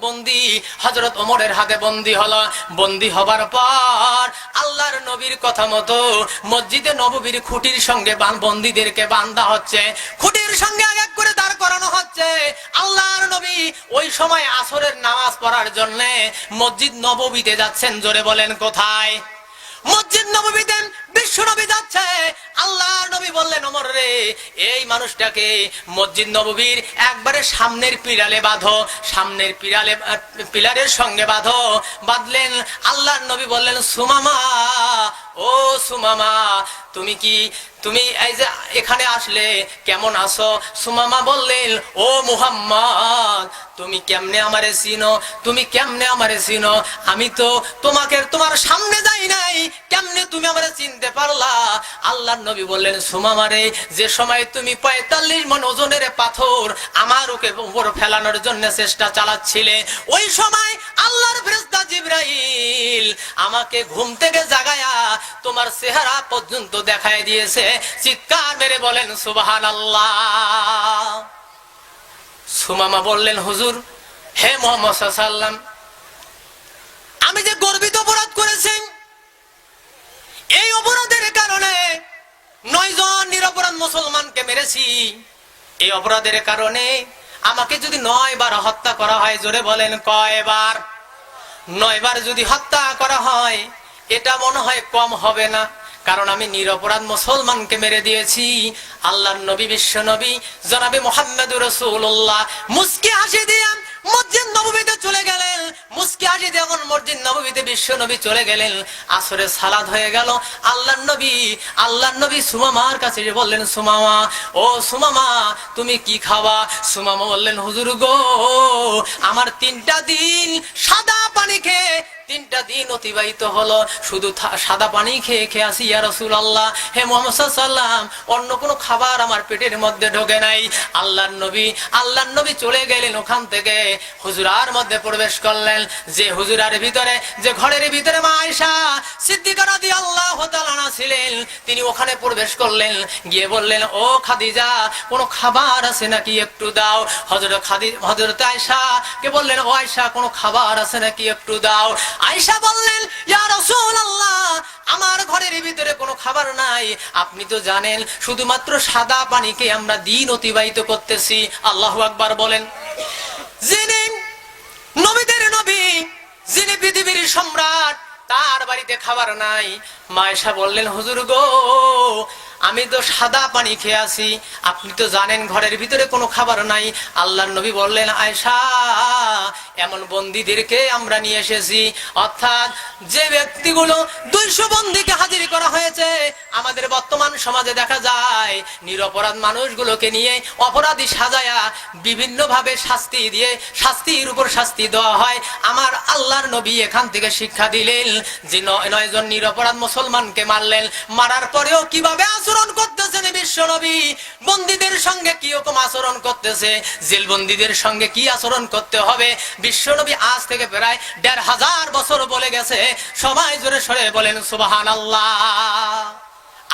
বন্দী হযরত ওমরের হাতে বন্দী হলো। বন্দী হবার পর আল্লাহর নবীর কথা মতো মসজিদে নববীর খুঁটির সঙ্গে বন্দীদেরকে বাঁধা হচ্ছে, খুঁটির সঙ্গে এক এক করে দাঁড় করানো হচ্ছে। আল্লাহর নবী ওই সময় আসরের নামাজ পড়ার জন্য মসজিদ নববীতে যাচ্ছেন। জোরে বলেন কোথায়? মসজিদ নববীতে বিশ্ব নবী যাচ্ছে। আল্লাহর নবী বললেন, ওমর রে, এই মানুষটাকে মসজিদ নববীর একবারে সামনের পিলারে বাঁধো, সামনের পিলারের সঙ্গে বাঁধো। বাঁধলেন। আল্লাহর নবী বললেন, সুমামা, ও সুমামা, তুমি এই যে এখানে আসলে কেমন আছো? সুমামা বললেন, ও মুহাম্মদ, তুমি কেমনে আমারে চিনো? তুমি কেমনে আমারে চিনো? আমি তো তোমার সামনে যাই নাই, কেমনে তুমি আমারে চিনতে পারলা? আল্লাহর নবী বললেন, সুমামা রে, যে সময় তুমি 45 মণ ওজনের পাথর আমার উপর ফেলানোর জন্য চেষ্টা চালাচ্ছিলে, ওই সময় আল্লাহর ফেরেশতা জিবরাইল আমাকে ঘুম থেকে জাগায়া তোমার চেহারা পর্যন্ত দেখায় দিয়েছে। চিৎকার মেরে বলেন সুবহানাল্লাহ। সুমামা বললেন, হুজুর, হে মুহাম্মদ সাল্লাল্লাহু আলাইহি ওয়াসাল্লাম, আমি যে গর্বিত অপরাধ করেছি, এই অপরাধের কারণে 9 জন নিরপরাধ মুসলমানকে মেরেছি। এই অপরাধের কারণে আমাকে যদি 9 বার হত্যা করা হয়, জোরে বলেন কয়বার? 9 বার যদি হত্যা করা হয়, এটা মনে হয় কম হবে না, কারণ আমি নিরপরাধ মুসলমানকে মেরে দিয়েছি। আল্লাহর নবী, বিশ্ব নবী জনাবে মুহাম্মদুর রাসূলুল্লাহ মুস্কি হাসি দিয়ে মসজিদ নববীতে চলে গেলেন। মুস্কি হাসি দিয়ে যখন মসজিদ নববীতে বিশ্ব নবী চলে গেলেন, আসরের সালাত হয়ে গেল। আল্লাহর নবী সুমামার কাছে বললেন, সুমামা, ও সুমামা, তুমি কি খাওয়া? সুমামা বললেন, হুজুর গো, আমার 3টা দিন সাদা পানি খেয়ে 3টা দিন অতিবাহিত হলো, শুধু সাদা পানি খেয়ে খেয়ে আসি ইয়া রাসূলুল্লাহ। হে মুহাম্মদ সাল্লাল্লাহু আলাইহি ওয়াসাল্লাম, অন্য কোনো খাবার আমার পেটের মধ্যে ঢোকে নাই। আল্লাহর নবী চলে গেলেন ওখান থেকে, হুজরার মধ্যে প্রবেশ করলেন। যে হুজরার ভিতরে, যে ঘরের ভিতরে মা আয়েশা সিদ্দিকা রাদিয়াল্লাহু তাআলা আনহা ছিলেন, তিনি ওখানে প্রবেশ করলেন। গিয়ে বললেন, ও খাদিজা, কোনো খাবার আছে নাকি, একটু দাও। হযরত আয়েশা কে বললেন, ও আয়েশা, কোনো খাবার আছে নাকি, একটু দাও। আয়েশা বললেন, ইয়া রাসূলুল্লাহ, আমার ঘরের ভিতরে কোনো খাবার নাই, আপনি তো জানেন শুধুমাত্র সাদা পানিকে আমরা দিন অতিবাহিত করতেছি। আল্লাহু আকবার বলেন। যিনি নবীদের নবী, যিনি পৃথিবীর সম্রাট, তার বাড়িতে খাবার নাই। মা আয়েশা বললেন, হুজুর গো, আমি তো সাদা পানি খেয়ে আছি, আপনি তো জানেন ঘরের ভিতরে কোনো খাবার নাই। আল্লাহর নবী বললেন, আয়েশা, এমন বন্দীদেরকে আমরা নিয়ে এসেছি, অর্থাৎ যে ব্যক্তিগুলো 200 বন্দীকে হাজির করা হয়েছে। আমাদের বর্তমান সমাজে দেখা যায় নিরপরাধ মানুষগুলোকে নিয়ে অপরাধী সাজায়া বিভিন্ন ভাবে শাস্তি দিয়ে শাস্তির উপর শাস্তি দেওয়া হয়। আমার আল্লাহর নবী এখান থেকে শিক্ষা দিলেন যে 9 জন নিরপরাধ মুসলমানকে মারলেন, মারার পরেও কিভাবে আচরণ করতেছেন বিশ্ব নবী, বন্দীদের সঙ্গে কি রকম আচরণ করতেছে, জেল বন্দীদের সঙ্গে কি আচরণ করতে হবে, বিশ্ব নবী আজ থেকে প্রায় 1500 বছর বলে গেছে। সবাই জোরে সরে বলেন সুবহানাল্লাহ।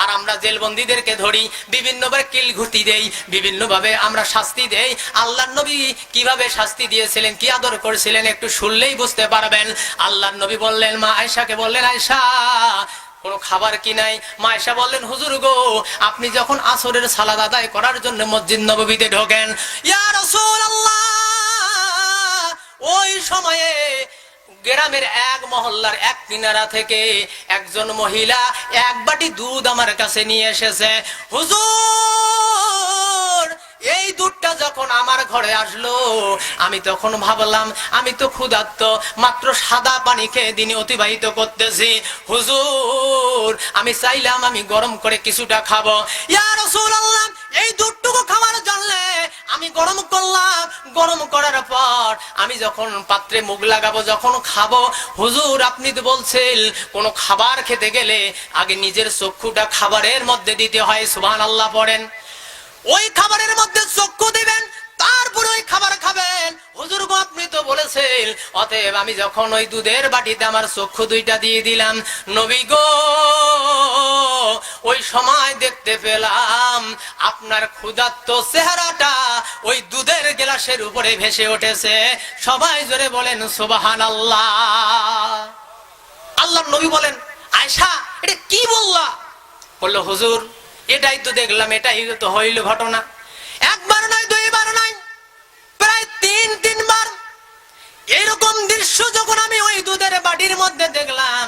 আর আমরা জেলবন্দীদেরকে ধরি, বিভিন্নভাবে কিল ঘুটি দেই, বিভিন্নভাবে আমরা শাস্তি দেই। আল্লাহর নবী কিভাবে শাস্তি দিয়েছিলেন, কি আদর করেছিলেন, একটু শুনলেই বুঝতে পারবেন। আল্লাহর নবী বললেন, মা আয়েশাকে বললেন, আয়েশা, কোনো খাবার কি নাই? মা আয়েশা বললেন, হুজুর গো, আপনি যখন আসরের সালাত আদায় করার জন্য মসজিদ নববীতে ঢোকেন, ইয়া রাসূলুল্লাহ, ওই সময়ে গ্রামের এক মহল্লার এক কিনারা থেকে একজন মহিলা 1 বাটি দুধ আমার কাছে নিয়ে এসেছে। হুজুর, এই দুধটা যখন আমার ঘরে আসলো, আমি তখন ভাবলাম আমি তো ক্ষুধার্ত, মাত্র সাদা পানি খেয়ে দিনে অতিবাহিত করতেছি। হুজুর, আমি চাইলাম আমি গরম করে কিছুটা খাবো। ইয়া রাসূলুল্লাহ, এই দুধটুকু খাওয়ার জন্য আমি গরম করলাম। গরম করার পর আমি যখন পাত্রে মুখ লাগাবো, যখন খাবো, হুজুর আপনি তো বলছেন কোন খাবার খেতে গেলে আগে নিজের চক্ষুটা খাবারের মধ্যে দিতে হয়। সুবহানাল্লাহ পড়েন। ওই খাবারের মধ্যে চক্ষু দিবেন, তারপরে ওই খাবার খাবেন। হুজুর গো, আপনি তো বলেছেন জিব্রাইল, অতএব আমি যখন ওই দুধের বাটিতে আমার চক্ষু দুইটা দিয়ে দিলাম, নবী গো ওই সময় দেখতে পেলাম আপনার ক্ষুধার্ত চেহারাটা ওই দুধের গ্লাসের উপরে ভেসে উঠেছে। সবাই জোরে বলেন সুবহানাল্লাহ। আল্লাহর নবী বলেন, আয়েশা এটা কি বললা? বললো, হুজুর এটাই তো দেখলাম, এটাই তো হইল ঘটনা। একবার নয়, দুইবার নয়, প্রায় তিনবার এরকম দৃশ্য যখন আমি ওই দুধের বাটির মধ্যে দেখলাম,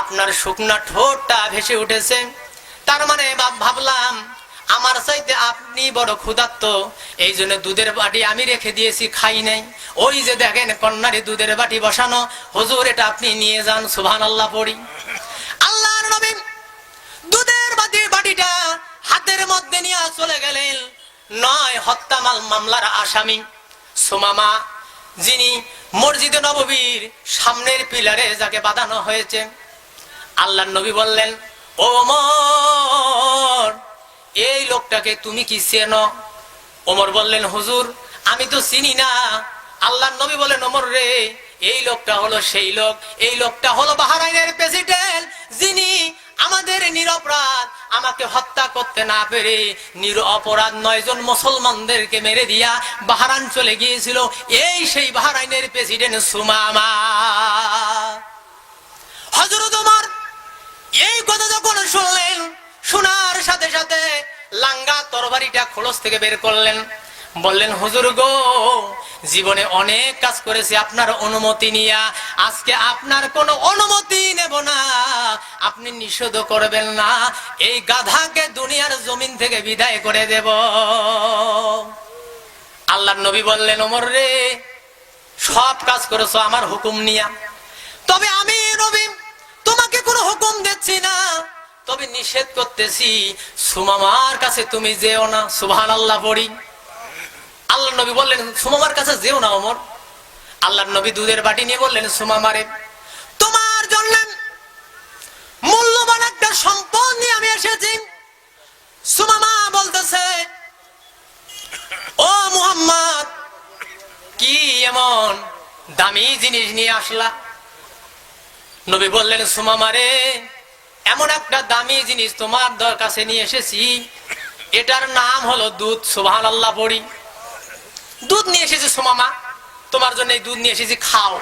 আপনার শুকনা ঠোঁটটা ভেসে উঠেছে। তার মানে ভাবলাম আমার চাইতে আপনি বড় ক্ষুধার্ত, এই জন্য দুধের বাটি আমি রেখে দিয়েছি, খাই নাই। ওই যে দেখেন কন্যারে দুধের বাটি বসানো, হুজুর এটা আপনি নিয়ে যান। সুবহানাল্লাহ পড়ি। আল্লাহর নবী দুধের বাটিটা হাতের মধ্যে নিয়ে চলে গেলেন। নয় হত্যা মামলার আসামি সুমামা, যিনি মসজিদে নববীর সামনের পিলারে যাকে বাঁধানো হয়েছে। আল্লাহর নবী বললেন, ও ওমর এই লোকটাকে তুমি কি চেনো? ওমর বললেন, হুজুর আমি তো চিনি না। আল্লাহর নবী বলেন, ওমর রে এই লোকটা হলো সেই লোক, এই লোকটা হলো বাহরাইনের প্রেসিডেন্ট, যিনি আমাদের নিরপরাধ আমাকে হত্যা করতে না পেরে নিরপরাধ 9 জন মুসলমানদেরকে মেরে দিয়া বাহরাইন চলে গিয়েছিল। এই সেই বাহরাইনের প্রেসিডেন্ট সুমামা। হযরত ওমর এই কথা যখন শুনলেন, শোনার সাথে সাথে লাঙ্গা তরবারিটা খোলস থেকে বের করলেন। বললেন, হুজুর গো জীবনে অনেক কাজ করেছি আপনার অনুমতি নিয়া, আজকে আপনার কোনো অনুমতি নেব না, আপনি নিষেধ করবেন না, এই গাধাকে দুনিয়ার জমিন থেকে বিদায় করে দেব। আল্লাহর নবী বললেন, ওমর রে সব কাজ করেছো আমার হুকুম নিয়া, তবে আমি নবী তোমাকে কোনো হুকুম দিচ্ছি না, তবে নিষেধ করতেছি সুমামার কাছে তুমি যেও না। সুবহানাল্লাহ পড়ি। আল্লাহর নবী বললেন, সুমামার কাছে যেও না ওমর। আল্লাহর নবী দুধের বাটি নিয়ে বললেন, সুমামারে তোমার জন্য মূল্যবান একটা সম্পদ নিয়ে আমি এসেছি। সুমামা বলতেছে, ও মুহাম্মদ কি এমন দামি জিনিস নিয়ে আসলা? নবী বললেন, সুমামারে এমন একটা দামি জিনিস তোমার কাছে নিয়ে এসেছি, এটার নাম হলো দুধ। সুবহানাল্লাহ পড়ি। দুধ নিয়ে এসেছি সুমামা, তোমার জন্য এই দুধ নিয়ে এসেছি, খাও।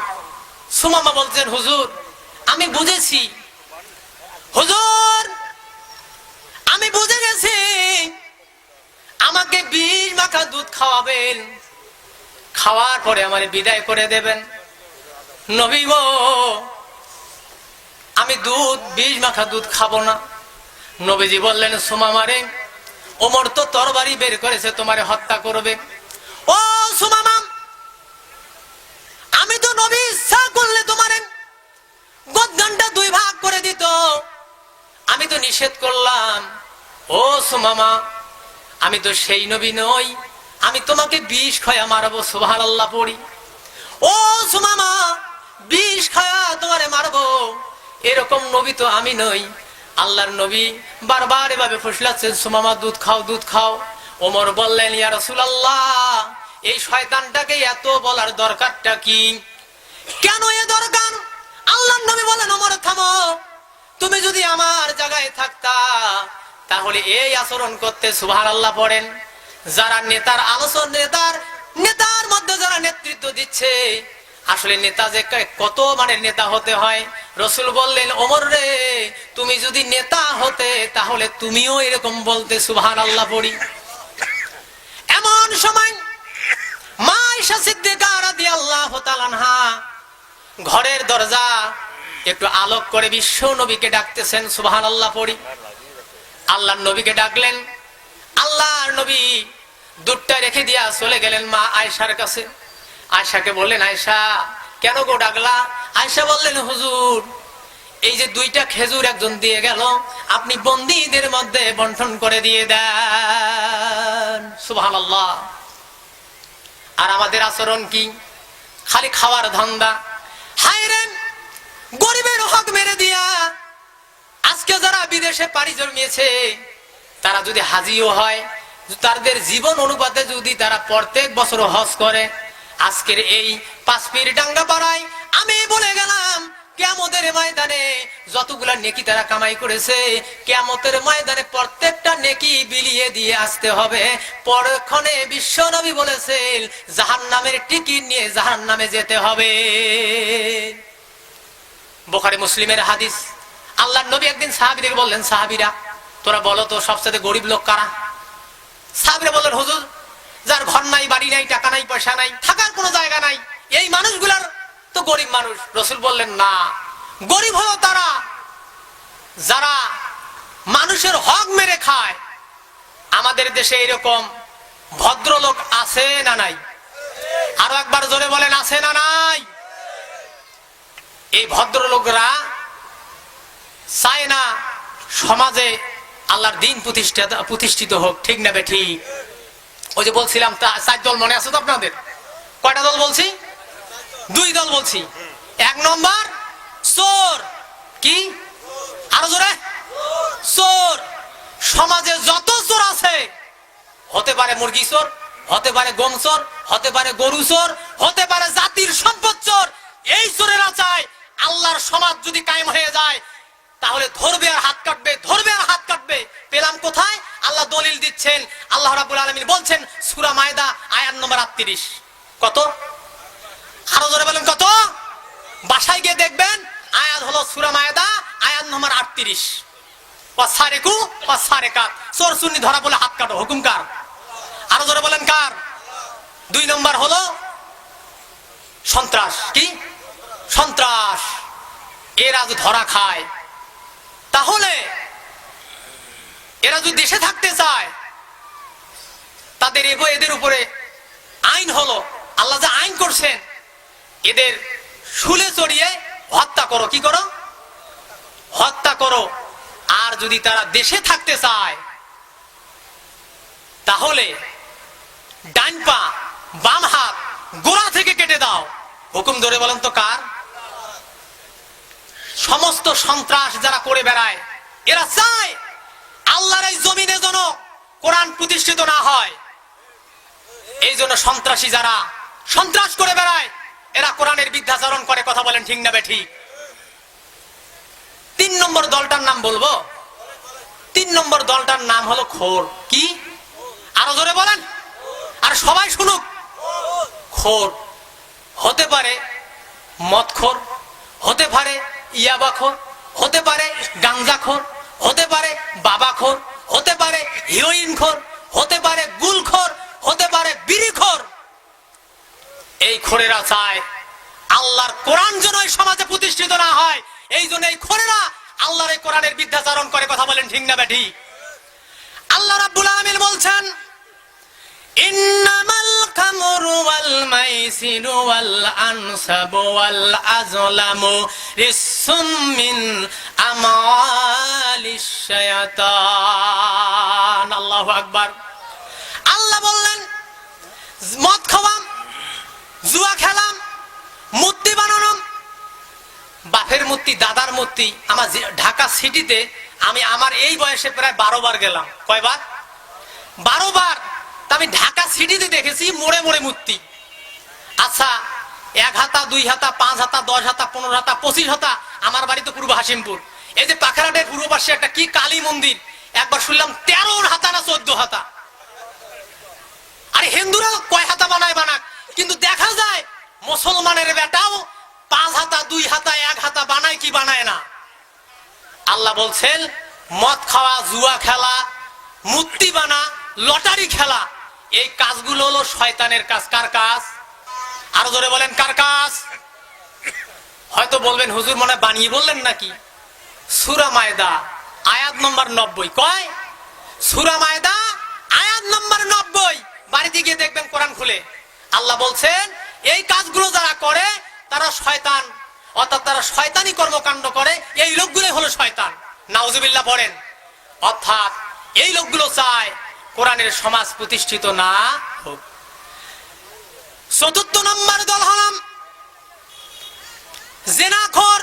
সুমামা বলছেন, হুজুর আমি বুঝেছি, হুজুর আমি বুঝে গেছি, আমাকে 20 মাখা দুধ খাওয়াবেন, খাওয়ার পরে আমার বিদায় করে দেবেন। নবী গো আমি 20 মাখা দুধ খাবো না। নবীজি বললেন, সুমামারে ওমর তো তরবারি বের করেছে তোমারে হত্যা করবে। ও সুমামা আমি তো নবী ইচ্ছা করলে তোমারে গর্দানটা 2 ভাগ করে দিত, আমি তো নিষেধ করলাম। ও সুমামা আমি তো সেই নবী নই, আমি তোমাকে 20 খয়া মারবো। সুবহানাল্লাহ পড়ি। ও সুমামা 20 খয়া তোমারে মারবো, এরকম নবী তো আমি নই। আল্লাহর নবী বারবার এভাবে ফুসলাচ্ছেন, সুমামা দুধ খাও, দুধ খাও। ওমর বললেন, ইয়া রাসূলুল্লাহ এই শয়তানটাকে এত বলার দরকারটা কি? কেন এ দরকার? আল্লাহর নবী বলেন, ওমর থামো, তুমি যদি আমার জায়গায় থাকতা তাহলে এই আচরণ করতে। সুবহানাল্লাহ পড়েন। যারা নেতার আলোচনা, নেতার মধ্যে যারা নেতৃত্ব দিচ্ছে, আসলে নেতা যে কত মানের নেতা হতে হয়, রাসূল বললেন, ওমর রে তুমি যদি নেতা হতে তাহলে তুমিও এরকম বলতে। সুবহানাল্লাহ পড়ি। এমন সময় মা আয়েশা সিদ্দিকা রাদিয়াল্লাহু তাআলা আনহা ঘরের দরজা একটু আলোক করে বিশ্ব নবীকে ডাকতেছেন। সুবহানাল্লাহ পড়ি। আল্লাহর নবীকে ডাকলেন। আল্লাহর নবী দুধটা রেখে দিয়া চলে গেলেন মা আয়েশার কাছে। আয়েশাকে বললেন, আয়েশা কেন গো ডাকলা? আয়েশা বললেন, হুজুর এই যে 2টা খেজুর একজন দিয়ে গেল, আপনি বন্দীদের মধ্যে বন্টন করে দিয়ে দেন। সুবহানাল্লাহ। আর আমাদের আচরণ কি? খালি খাওয়ার ধান্দা। হায় রে গরিবের হক মেরে দিয়া আজকে যারা বিদেশে পাড়ি জমিয়েছে, তারা যদি হাজিও হয়, তাদের জীবন অনুপাতে যদি তারা প্রত্যেক বছর হজ করে, আজকের এই পাঁচপীর ডাঙ্গা পাড়ায় আমি বলে গেলাম, কিয়ামতের ময়দানে যতগুলা নেকি তারা কামাই করেছে, কিয়ামতের ময়দানে প্রত্যেকটা নেকি বিলিয়ে দিয়ে আসতে হবে। পরক্ষণে বিশ্ব নবী বলেছেন, জাহান্নামের টিকিট নিয়ে জাহান্নামে যেতে হবে। বুখারী মুসলিমের হাদিস। আল্লাহর নবী একদিন সাহাবীদেরকে বললেন, সাহাবীরা তোরা বলো তো সবচেয়ে গরিব লোক কারা? সাহাবীরা বললেন, হুজুর যার ঘর নাই, বাড়ি নাই, টাকা নাই, পয়সা নাই, থাকার কোনো জায়গা নাই, এই মানুষগুলার তো গরিব মানুষ। রাসূল বললেন, না, গরিব হলো তারা যারা মানুষের হক মেরে খায়। আমাদের দেশে এরকম ভদ্রলোক আছে না নাই? আরো একবার জোরে বলেন, আছে না নাই? এই ভদ্রলোকরা চায় না সমাজে আল্লাহর দ্বীন প্রতিষ্ঠিত হোক, ঠিক না বেঠিক? ওই যে বলছিলাম 4 দল, মনে আছে তো আপনাদের? কয়টা দল বলছি? 2 দল বলছি। 1 নম্বর চোর। কি? আরো জোরে, চোর। সমাজে যত চোর আছে, হতে পারে মুরগি চোর, হতে পারে গম চোর, হতে পারে গরু চোর, হতে পারে জাতির সম্পদ চোর, এই চোরেরা চায় আল্লাহর সমাজ যদি কায়েম হয়ে যায় তাহলে ধরবে আর হাত কাটবে, ধরবে আর হাত কাটবে। পেলাম কোথায়? আল্লাহ দলিল দিচ্ছেন, আল্লাহ রাব্বুল আলামিন বলছেন সূরা মায়দা আয়াত নম্বর 38। কত? আরো জোরে বলেন, কত? বাসায় গিয়ে দেখবেন, আয়াত হলো সূরা মায়দা আয়াত নম্বর 38। ওয়াসারিকু ওয়াসারিকাত, চোর চুন্নি ধরা বলে হাত কাটো, হুকুম কার? আরো জোরে বলেন, কার? 2 নম্বর হলো সন্ত্রাস। কি? সন্ত্রাস। এরা যদি ধরা খায়, তাহলে এরা যদি দেশে থাকতে চায়, তাদের এদের উপরে আইন হলো, আল্লাহ যে আইন করছেন, এদের শুলে চড়িয়ে হত্যা করো। কি করো? হত্যা করো। আর যদি তারা দেশে থাকতে চায়, তাহলে ডান পা বাম হাত গোড়া থেকে কেটে দাও। হুকুম ধরে বলেন তো কার? সমস্ত সন্ত্রাস যারা করে বেড়ায়, এরা চায় আল্লাহর এই জমিনে যেন কোরআন প্রতিষ্ঠিত না হয়। এই জন্য সন্ত্রাসী যারা সন্ত্রাস করে বেড়ায়, এরা কোরআনের বিদ্যাচরণ করে। কথা বলেন ঠিক না বেঠিক? 3 নম্বর দলটার নাম বলবো। 3 নম্বর দলটার নাম হলো খোর। কি? আরো জোরে বলেন, আর সবাই শুনুক। খোর হতে পারে মদখোর, হতে পারে ইয়াবাখোর, হতে পারে গাঞ্জাখোর, হতে পারে বাবাখোর, হতে পারে হিরোইনখোর, হতে পারে গুলখোর, হতে পারে বিড়িখোর। এই খোরেরা চায় আল্লাহর কোরআন যেন এই সমাজে প্রতিষ্ঠিত না হয়। এই জন্য এই খোরেরা আল্লাহর এই কোরআনের বিদ্যাচরণ করে। কথা বলেন ঠিক না বেঠি? আল্লাহ রাব্বুল আলামিন বলছেন, ইন্নামাল খামরু ওয়াল মাইসিরু ওয়াল আনসাবু ওয়াল আযলামু রিসসুম মিন আমালিশ শায়াতান। আল্লাহু আকবার। আল্লাহ বললেন, মদ খাওয়া, জুয়া খেলা, মূর্তি বানানো, বাপের মূর্তি, দাদার মূর্তি। আমার ঢাকা সিটিতে আমি আমার এই বয়সে প্রায় 12 বার গেলাম। কয়বার? 12 বার। আমি ঢাকা সিটিতে দেখেছি মোড়ে মোড়ে মূর্তি। আচ্ছা, 1 হাতা, 2 হাতা, 5 হাতা, 10 হাতা, 15 হাতা, 25 হাতা। আমার বাড়ি তো পূর্ব হাসিমপুর। এই যে পাখারাটের পূর্ব পাশে একটা কি কালী মন্দির, একবার শুনলাম 13 হাতা না 14 হাতা। আরে হিন্দুরা কয় হাতা বানায় বানাক, কিন্তু দেখা যায় মুসলমানের বেটাও 5 হাতা, 2 হাতা, 1 হাতা বানায় কি বানায় না। আল্লাহ বলছেন, মদ খাওয়া, জুয়া খেলা, মূর্তি বানা, লটারি খেলা, এই কাজগুলো হলো শয়তানের কাজ। কার কাজ? আরো জোরে বলেন, কার কাজ? হয়তো বলবেন, হুজুর মনে বানিয়ে বললেন নাকি? সূরা মায়দা আয়াত নম্বর 90। কয়? সূরা মায়দা আয়াত নম্বর 90। বাড়িতে গিয়ে দেখবেন, কোরআন খুলে আল্লাহ বলছেন, এই কাজগুলো যারা করে তারা শয়তান, অর্থাৎ তারা শয়তানি কর্মকাণ্ড করে। এই লোকগুলোই হলো শয়তান। নাউজুবিল্লাহ পড়েন। অর্থাৎ এই লোকগুলো চায় কোরআনের সমাজ প্রতিষ্ঠিত না হোক। 4 নম্বর দল হলাম জেনাখোর।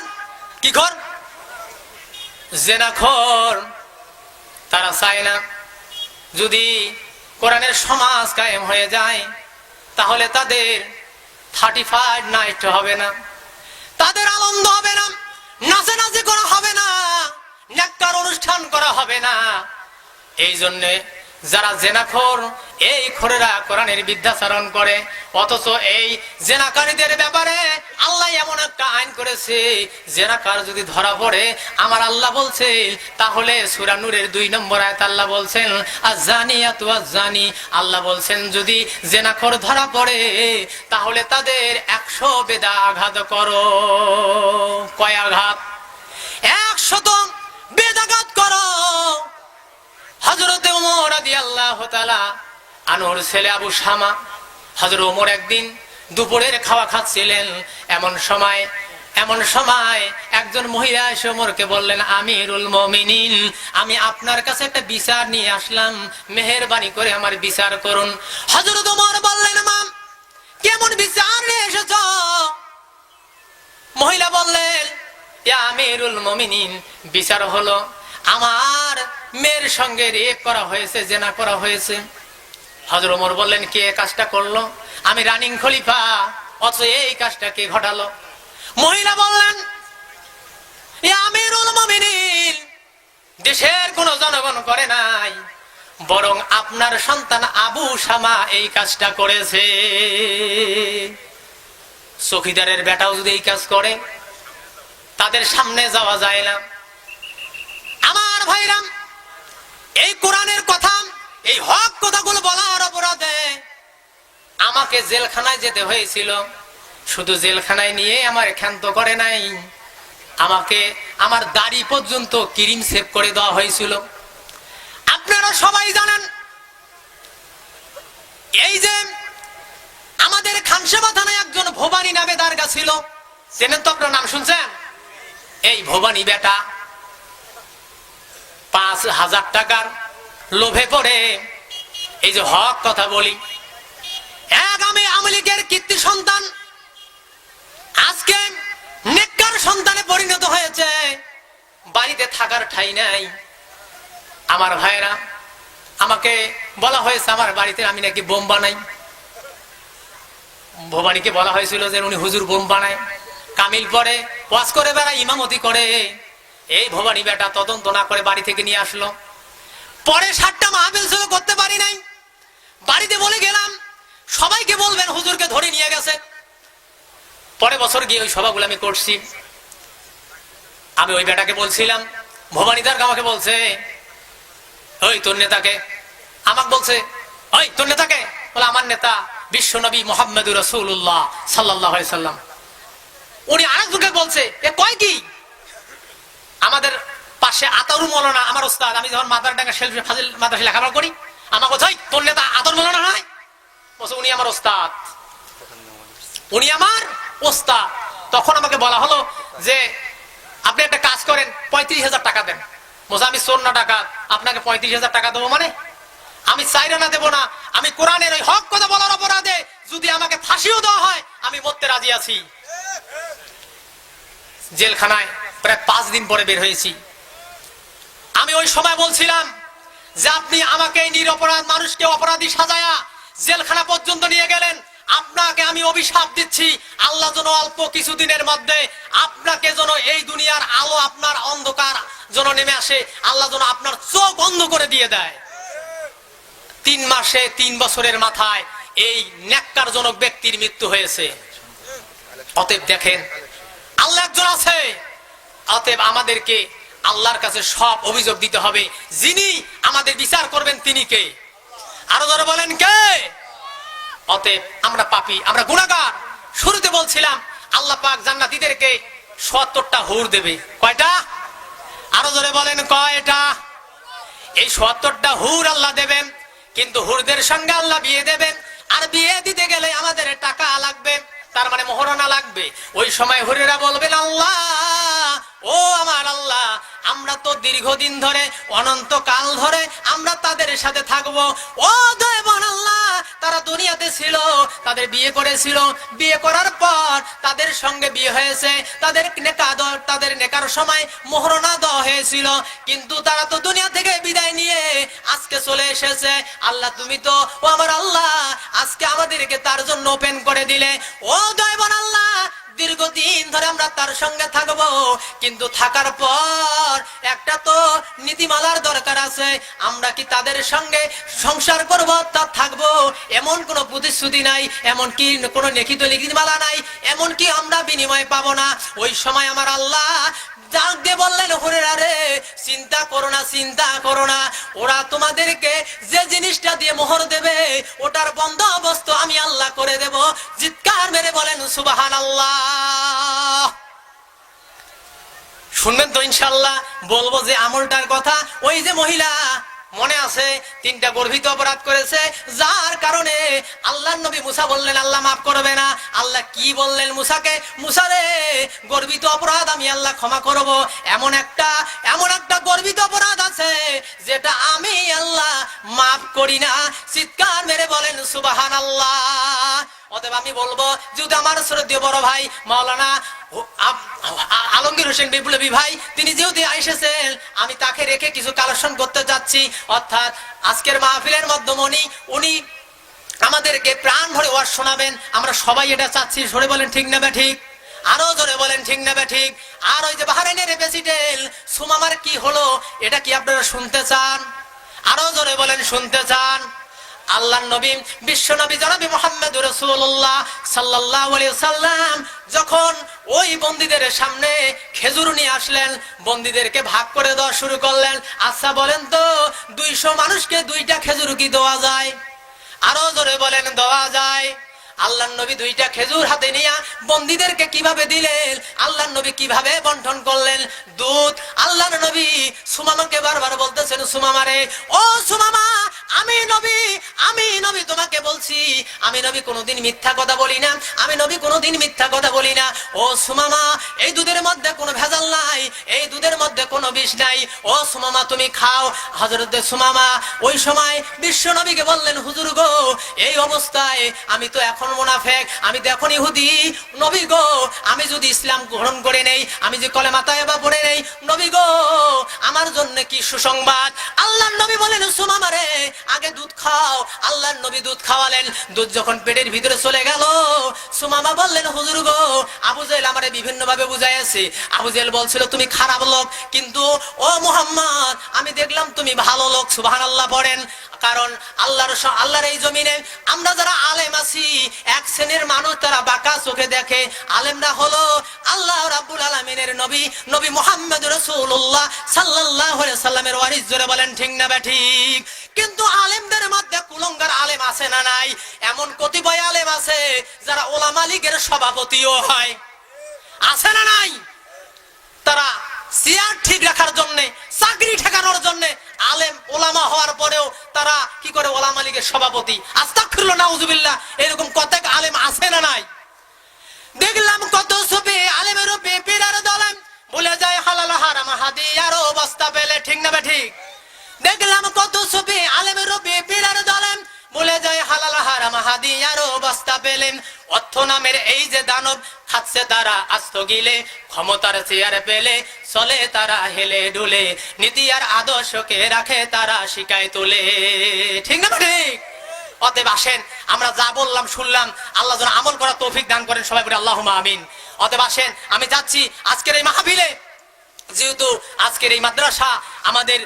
কি খোর? জেনাখোর। তারা চায় না যদি কোরআনের সমাজ কায়েম হয়ে যায়, তাহলে তাদের 35 নাইট হবে না, তাদের আনন্দ হবে না, নাচানাচি করা হবে না, নেককার অনুষ্ঠান করা হবে না। এই জন্য যারা জেনাখোর, এই খোরেরা কোরআনের বিদ্যাচারণ করে, অথচ এই জেনাকারীদের ব্যাপারে আল্লাহ এমন একটা আইন করেছে, জেনাকার যদি ধরা পড়ে আমার আল্লাহ বলছে, তাহলে সূরা নূরের 2 নম্বর আয়াত আল্লাহ বলছেন আয-যানিয়াতু ওয়াজ-যানি, আল্লাহ বলছেন যদি জেনাখোর ধরা পড়ে তাহলে তাদের 100 বেদা আঘাত করো। কয় আঘাত? 100 বেদাঘাত করো। হযরত ওমর রাদিয়াল্লাহু তাআলা আনহুর ছেলে আবু শামা, হযরত ওমর একদিন দুপুরের খাওয়া খাচ্ছিলেন, এমন সময় একজন মহিলা এসে ওমরকে বললেন, আমিরুল মুমিনিন, আমি আপনার কাছে একটা বিচার নিয়ে আসলাম, মেহেরবানি করে আমার বিচার করুন। হযরত ওমর বললেন, মা কেমন বিচার নিয়ে এসেছো? মহিলা বললেন, ইয়া আমিরুল মুমিনিন, বিচার হলো আমার মেয়ের সঙ্গে রেপ করা হয়েছে, জেনা করা হয়েছে। হযরত ওমর বললেন, কে কাজটা করলো? আমি রানিং খলিফা, অথচ এই কাজটা কে ঘটালো? মহিলা বললেন, ইয়া আমিরুল মুমিনিন, দেশের কোন জনগণ করে নাই, বরং আপনার সন্তান আবু শামা এই কাজটা করেছে। চৌকিদারের বেটাও যদি এই কাজ করে তাদের সামনে যাওয়া যায় না। আমার ভাইরাম, এই কোরআনের কথা, এই হক কথাগুলো বলার অপরাধে আমাকে জেলখানায় যেতে হয়েছিল। শুধু জেলখানায় নিয়ে আমার ক্ষান্ত করে নাই, আমাকে আমার দাড়ি পর্যন্ত ক্রিম সেভ করে দেওয়া হয়েছিল। আপনারা সবাই জানেন, এই যে আমাদের খানসামা থানায় একজন ভবানী নামে দারগা ছিল, চেনেন তো? আপনার নাম শুনছেন? এই ভবানী বেটা 5,000 টাকার লোভে পড়ে, এই যে হক কথা বলি, আগামী আওয়ামী লীগের কীর্তি সন্তান আজকে নেককার সন্তানে পরিণত হয়েছে, বাড়িতে থাকার ঠাঁই নাই। আমার ভাইরা, আমাকে বলা হয়েছে আমার বাড়িতে আমি নাকি বোম বানাই। ভবানীকে বলা হয়েছিল যে উনি হুজুর বোম বানায়, কামিল পরে ওয়াজ করে বেড়ায়, ইমামতি করে। এই ভবানী বেটা তদন্ত না করে বাড়ি থেকে নিয়ে আসলো। পরে 7টা মাহফিল ছিল, করতে পারি নাই। বাড়িতে বলে গেলাম সবাইকে বলবেন হুজুরকে ধরে নিয়ে গেছে। পরে বছর গিয়ে ওই সভাগুলো আমি করছি। আমি ওই বেটাকে বলছিলাম, ভবানীদার আমাকে বলছে, ওই তোর নেতাকে, আমাকে বলছে, ওই তোর নেতাকে? বলে আমার নেতা বিশ্ব নবী মুহাম্মদুর রাসূলুল্লাহ সাল্লাল্লাহু আলাইহি সাল্লাম। উনি আরেকজনকে বলছে, এ কয় কি? আমাদের পাশে আতাউর মৌলানা আমার ওস্তাদ, আমি যখন মাদারডাঙ্গা শেলফি ফাজিল মাদ্রাসায় লেখাপড়া করি, আমাকে বলছে, ওই তোর নেতা আতাউর মৌলানা নয়? বলছে উনি আমার ওস্তাদ, উনি আমার ওস্তাদ। তখন আমাকে বলা হলো যে আপনি একটা কাজ করেন, 35,000 টাকা দেন। বলছে আমি চোর না ডাকাত, আপনাকে 35,000 টাকা দেবো মানে? আমি চাইরে না দেবো না, আমি কোরআনের ওই হক কথা বলার অপরাধে যদি আমাকে ফাঁসিও দেওয়া হয় আমি মরতে রাজি আছি। জেলখানায় প্রায় 5 দিন পরে বের হয়েছি। আমি ওই সময় বলছিলাম যে আপনি আমাকে নিরপরাধ মানুষকে অপরাধী সাজায়া জেলখানা পর্যন্ত নিয়ে গেলেন, আপনাকে আমি অভিশাপ দিচ্ছি, আল্লাহ যেন অল্প কিছুদিনের মধ্যে আপনাকে যেন এই দুনিয়ার আলো আপনার অন্ধকার যেন নেমে আসে, আল্লাহ যেন আপনার চোখ বন্ধ করে দিয়ে দেয়। 3 মাসে 3 বছরের মাথায় এই নেককারজনক ব্যক্তির মৃত্যু হয়েছে। অতএব দেখেন, আল্লাহ একজন আছে। অতএব আমাদেরকে আল্লাহর কাছে সব অভিযোগ দিতে হবে। যিনি আমাদের বিচার করবেন তিনি কে? আরো ধরে বলেন কে? অতএব আমরা পাপী, আমরা গুনাহগার। শুরুতে বলছিলাম আল্লাহ পাক জান্নাতীদেরকে ৭০টা হুর দেবে। কয়টা? আরো ধরে বলেন কয়টা? এই ৭০টা হুর আল্লাহ দেবেন, কিন্তু হুরদের সঙ্গে আল্লাহ বিয়ে দেবেন। আর বিয়ে দিতে গেলে আমাদের টাকা লাগবে, তার মানে মোহরানা লাগবে। ওই সময় হুরেরা বলবেন, আল্লাহ, ও আমার আল্লাহ, আমরা তো দীর্ঘদিন ধরে অনন্তকাল ধরে আমরা তাদের সাথে থাকবো, ও দয়াবান আল্লাহ, তারা দুনিয়াতে ছিল, তাদের বিয়ে করেছিল, বিয়ে করার পর তাদের সঙ্গে বিয়ে হয়েছে, তাদের নেকার সময় মোহরনা দেওয়া হয়েছিল, কিন্তু তারা তো দুনিয়া থেকে বিদায় নিয়ে আজকে চলে এসেছে। আল্লাহ তুমি তো ও আমার আল্লাহ আজকে আমাদেরকে তার জন্য ওপেন করে দিলে। ও দয়াবান আল্লাহ, দীর্ঘদিন ধরে আমরা তার সঙ্গে থাকবো, কিন্তু থাকার পর একটা তো নীতিমালার দরকার আছে। আমরা কি তাদের সঙ্গে সংসার করব, তা থাকবো, এমন কোনো প্রতিশ্রুতি নাই, এমন কি কোনো লিখিত নীতিমালা নাই, এমন কি আমরা বিনিময় পাবো না। ওই সময় আমার আল্লাহ জানতে বললেন, হুরেরা রে, চিন্তা করো না, চিন্তা করো না, ওরা তোমাদেরকে যে জিনিসটা দিয়ে মোহর দেবে ওটার বন্দোবস্ত আমি আল্লাহ করে দেব। চিৎকার মেরে বলেন সুবহানাল্লাহ। শুনবেন তো ইনশাআল্লাহ। বলবো যে আমলটার কথা, ওই যে মহিলা মনে আছে তিনটা গর্ভিত অপরাধ করেছে, যার কারণে আল্লাহর নবী মুসা বললেন আল্লাহ মাফ করবে না। আল্লাহ কি বললেন মুসাকে, মুসা রে, গর্বিত অপরাধ আমি আল্লাহ ক্ষমা করব, এমন একটা গর্বিত অপরাধ আছে যেটা আমি আল্লাহ মাফ করি না। চিৎকার মেরে বলেন সুবহানাল্লাহ। অতএব আমি বলবো, যদি আমার শ্রদ্ধেয় বড় ভাই মাওলানা আলমগীর হোসেন বিপ্লবী ভাই তিনি যেহেতু এসেছেন, আমি তাকে রেখে কিছু কালেকশন করতে যাচ্ছি। অর্থাৎ আজকের মাহফিলের মাধ্যমে উনি আমাদেরকে প্রাণ ভরে ওয়াজ শোনাবেন। আমরা সবাই এটা চাচ্ছি। সরে বলেন ঠিক না ঠিক? আরো জোরে বলেন ঠিক না ঠিক? আর ওই যে বাহরাইনের প্রেসিডেন্ট সুমামার কি হলো, এটা কি আপনারা শুনতে চান? আরো জোরে বলেন শুনতে চান? আল্লাহর নবী বিশ্ব নবী জনাবি মুহাম্মদুর রাসূলুল্লাহ সাল্লাল্লাহু আলাইহি সাল্লাম যখন ওই বন্দীদের সামনে খেজুর নিয়ে আসলেন, বন্দীদেরকে ভাগ করে দেওয়া শুরু করলেন। আচ্ছা বলেন তো, 200 মানুষকে 2টা খেজুর কি দেওয়া যায়? আরো জোরে বলেন দেওয়া যায়? আল্লাহর নবী 2টা খেজুর হাতে নিয়ে বন্দীদেরকে কিভাবে দিলেন, আল্লাহর নবী কিভাবে বন্টন করলেন দুধ। আল্লাহর নবী সুমামাকে বারবার বলতেছেন, সুমামা রে, ও সুমামা, আমি নবী তোমাকে বলছি, আমি নবী কোনোদিন মিথ্যা কথা বলি না, আমি নবী কোনোদিন মিথ্যা কথা বলি না। ও সুমামা, এই দুধের মধ্যে কোনো ভেজাল নাই, এই দুধের মধ্যে কোনো বিষ নাই, ও সুমামা তুমি খাও। হযরত সুমামা ওই সময় বিশ্ব নবীকে বললেন, হুজুর গো, এই অবস্থায় আমি তো এখন মুনাফিক, আমি তো এখন ইহুদি, নবী গো, আমি যদি ইসলাম গ্রহণ করে নেই, আমি যে কলেমা তাইবা পড়ে নেই, নবী গো, আমার জন্য কি সুসংবাদ। আল্লাহর নবী বলেন, সুমামা রে, আগে দুধ খাও। আল্লাহর নবী দুধ খাওয়ালেন। দুধ যখন পেটের ভিতরে চলে গেল, সুমামা বললেন, হুজুর গো, আবু জেহেল আমারে বিভিন্ন ভাবে বুঝাইছে। আবু জেহেল বলছিল তুমি খারাপ লোক, কিন্তু ও মুহাম্মদ আমি দেখলাম তুমি ভালো লোক। সুবহানাল্লাহ পড়েন। কারণ আল্লাহর এই জমিনে আমরা যারা আলেম আছি, এক শ্রেণীর মানুষ তারা বাঁকা চোখে দেখে। আলেমরা হলো আল্লাহ রাব্বুল আলামিনের নবী মুহাম্মদ রাসূলুল্লাহ সাল্লাল্লাহু আলাইহি সাল্লামের ওয়ারিস। জোরে বলেন ঠিক না ঠিক? কিন্তু আলেমদের মধ্যে কুলঙ্গার আলেম আছে না নাই? এমন কতিপয় আলেম আছে যারা ওলামা লীগের সভাপতিও হয়, আছে না নাই? তারা চেয়ার ঠিক রাখার জন্য, চাকরি ঠেকানোর জন্য আলেম ওলামা হওয়ার পরেও তারা কি করে ওলামা লীগের সভাপতি। আস্তাগফিরুল্লাহ, নাউযুবিল্লাহ। এরকম কত আলেম আছে না নাই? দেখলাম কত সুফি আলেমের রূপে পীরের দলে ভুলে যায় হালাল হারাম হাদিয়ার অবস্থা পেলে। ঠিক না ঠিক? দেখলাম কত সুফি আলেমের রূপে পীরের দলে ভুলে যায় হালাল হারাম হাদিয়ার অবস্থা পেলেন। অর্থ নামের এই যে দানব খাচ্ছে তারা আস্ত গিলে, ক্ষমতার চেয়ার পেলে চলে তারা হেলে ডুলে, নীতি আর আদর্শকে রাখে তারা শিকায় তোলে। ঠিক না ঠিক? অতএব আসেন, আমরা যা বললাম শুনলাম, আল্লাহ যেন আমল করার তৌফিক দান করেন। সবাই বলি আল্লাহুম্মা আমিন। অতএব আসেন, আমি যাচ্ছি আজকের এই মাহফিলে, যেহেতু আজকের এই মাদ্রাসা আমাদের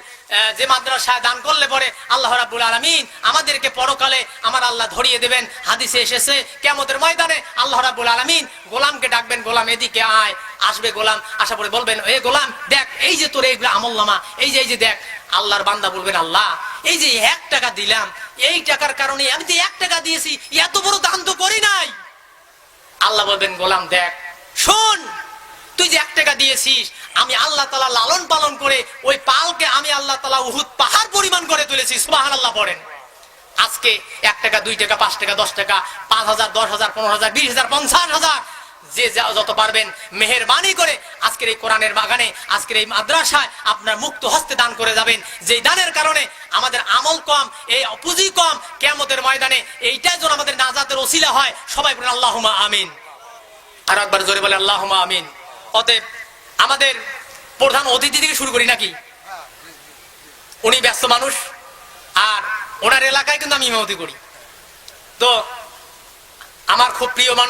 যে মাদ্রাসায় দান করলে পরে আল্লাহ রাব্বুল আলামিন আমাদেরকে পরকালে আমার আল্লাহ ধরিয়ে দেবেন। হাদিসে এসেছে কিয়ামতের ময়দানে আল্লাহ রাব্বুল আলামিন গোলামকে ডাকবেন, গোলাম এদিকে আয়। আসবে গোলাম, আসা পরে বলবেন, এ গোলাম দেখ, এই যে তোর এইগুলো আমলনামা, এই যে দেখ। আল্লাহর বান্দা বলবেন, আল্লাহ এই যে 1 টাকা দিলাম, এই টাকার কারণে আমি যে 1 টাকা দিয়েছি, এত বড় দান তো করি নাই। আল্লাহ বলবেন, গোলাম দেখ, শোন, তুই যে 1 টাকা দিয়েছিস, আমি আল্লাহ তাআলা লালন পালন করে ওই পালকে আমি আল্লাহ তাআলা উহুদ পাহাড় পরিমাণ করে তুলেছি। সুবহানাল্লাহ পড়েন। আজকে 1 টাকা, 2 টাকা, 5 টাকা, 10 টাকা, 5,000, 10,000, 15,000, 20,000, 50,000 যে যত পারবেন মেহেরবানি করে আজকের এই কোরআনের বাগানে, আজকের এই মাদ্রাসায় আপনার মুক্ত হস্তে দান করে যাবেন। যেই দানের কারণে আমাদের আমল কম, এই পুঁজি কম, কিয়ামতের ময়দানে এইটাই যেন আমাদের নাজাতের ওসিলা হয়। সবাই বলেন আল্লাহুম্মা আমিন। আর একবার জোরে বলে আল্লাহুম্মা আমিন। অতএব আমাদের প্রধান অতিথি থেকে শুরু করি নাকি? উনি ব্যস্ত মানুষ, আর ওনার এলাকায় কিন্তু আমি ইমামতি করি। তো আমার খুব প্রিয় মানুষ